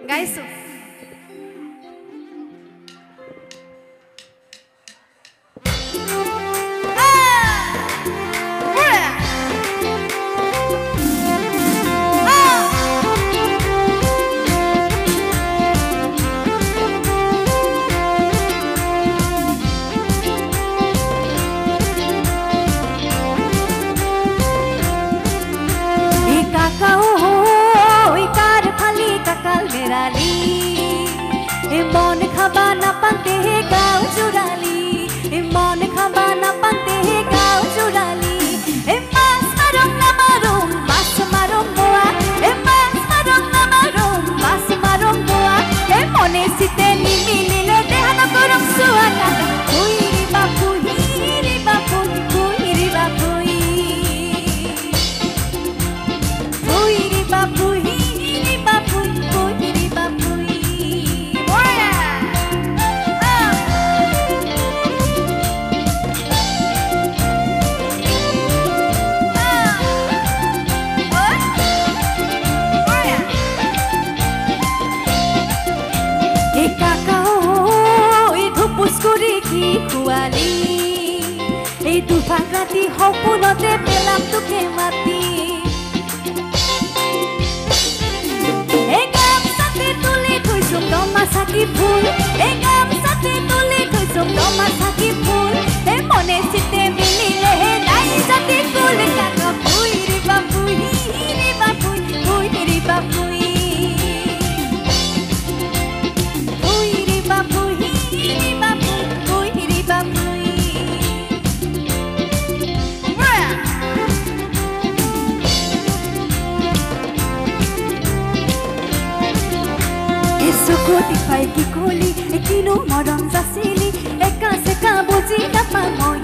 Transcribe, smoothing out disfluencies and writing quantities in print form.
গাইছো मन खाबा ना पाते है गाँव चुराली मन खाबा ना पाते है गाँव चुराली मास मारो मोआ मास मारो मोआ मने सीते निमिले देहान करम सुआना हुईरी बापू हुईरी बापू हुईरी बापू हुईरी बापू हुईरी बापू हुईरी बापू দুফাক ৰাতি সপোনতে পেলাম তোকে মাতি গামচাতে তুলি থৈছো তমা চাকি ফুল গামচাতে তুলি থৈছো তমা চাকি ফুল মনে চিতে মিলিলে নাই জাতি ফুল কাকা ফুইৰি বাপুই হিৰি বাপুই ফুইৰি বাপুই ফুইৰি বাপুই হিৰি বাপুই ফুইৰি বাপুই Sukuti pai ki koli, ekino maram zasili, eka seka boji na pamon.